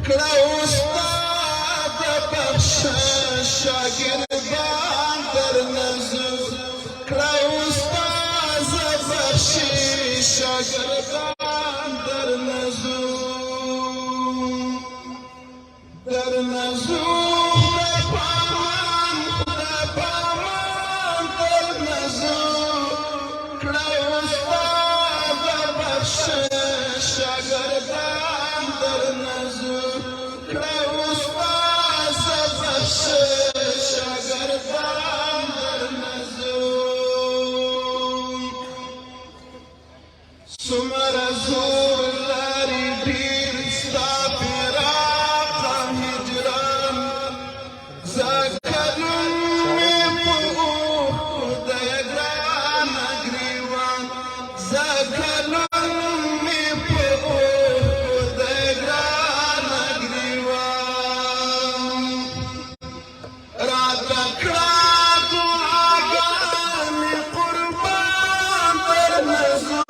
کړه استاد بخش شاګردان در نظر کړه استاد بخش شاګردان در نظر سمر زور لري ډیر ستا فراق هجران زکلون می په خدای ګران ګریوان زکلون می په خدای ګران ګریوان راته کړه دعاګانې قربان در نظر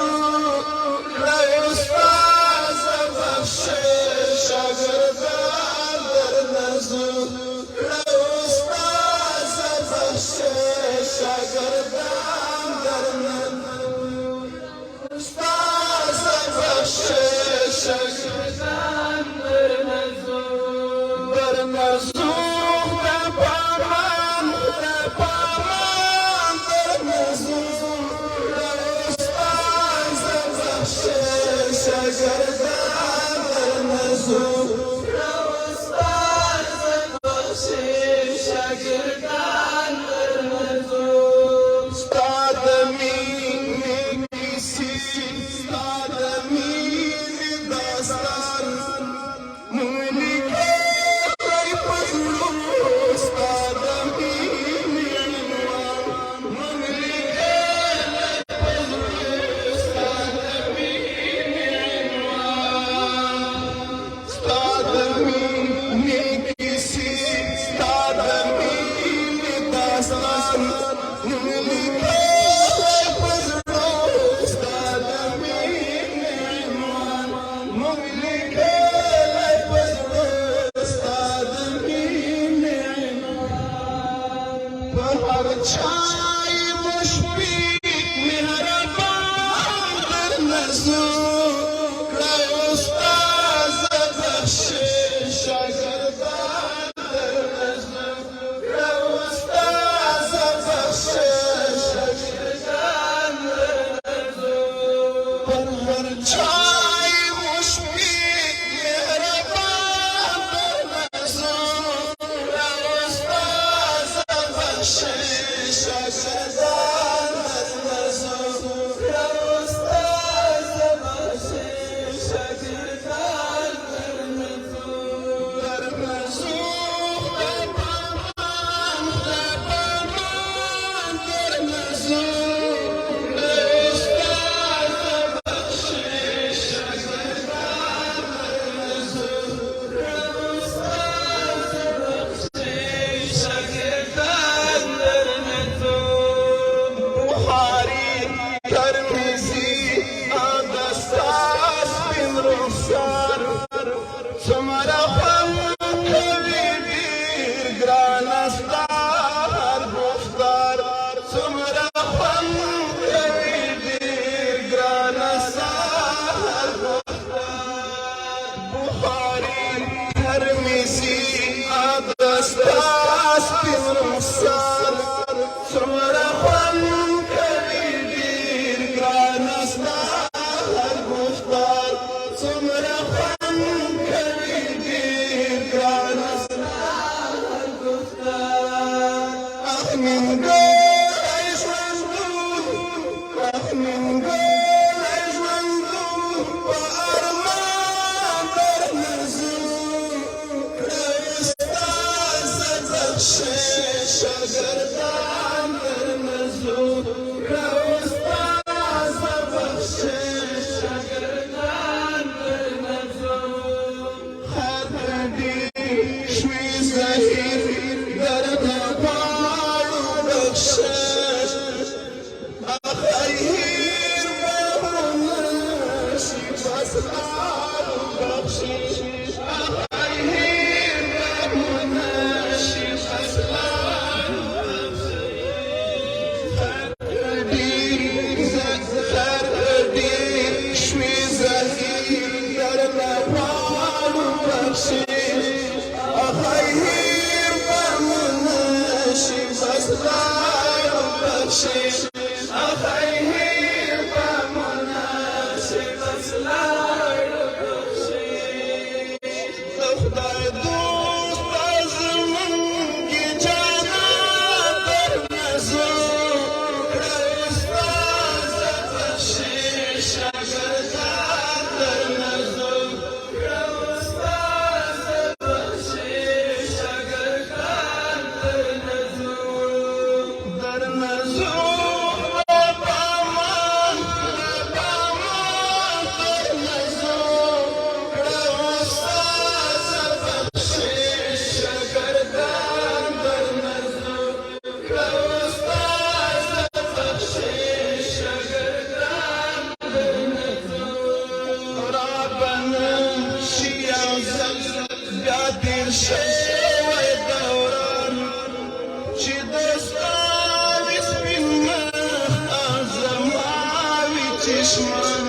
چشمان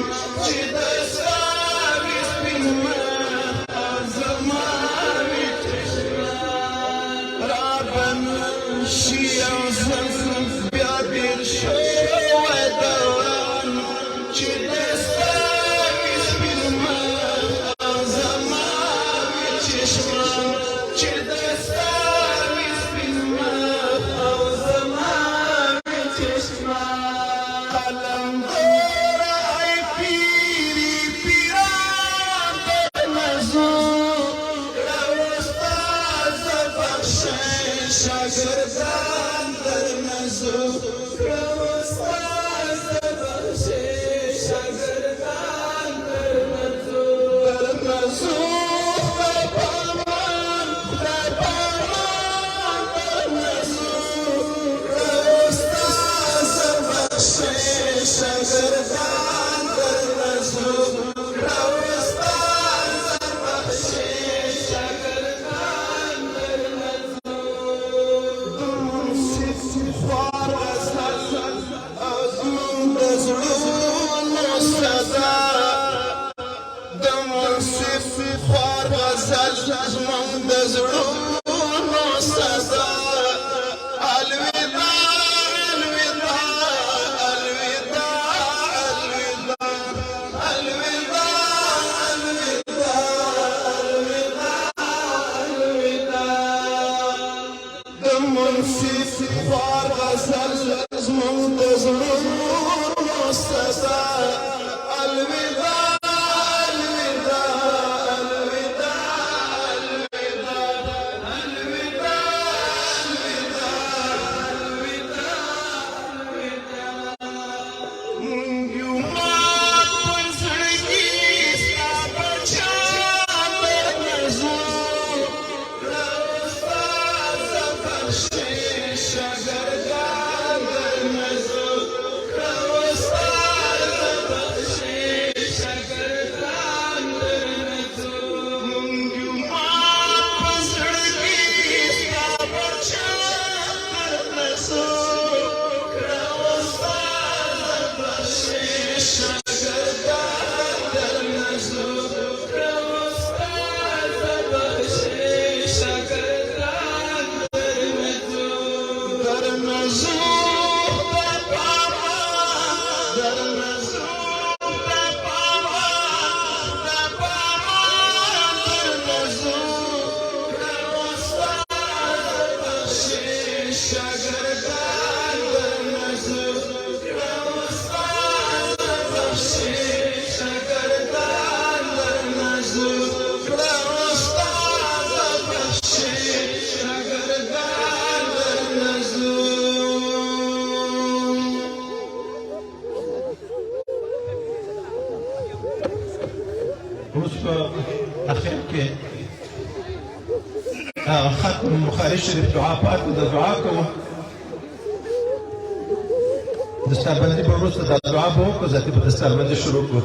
چې د ساوي سپین زماني چشمان رابن شي او زلزل بیا بیر شوی دوان چې د ساوي سپین زماني چشمان چې د ساوي سپین زماني چشمان شاگردان در نزو استاد بخشی شاگردان در نزو پامان در نزو استاد بخشی شاگردان در نزو زمان د زړونو صدا الوداع الوداع الوداع الوداع الوداع د منصف خوار غزل زمان د زړونو صدا الوداع ختم البخاري الشريف دعاء پات د دعا کوو د ستربندي په وروسته د دعا به وکړو ذاتي په ستربندي شروع کړو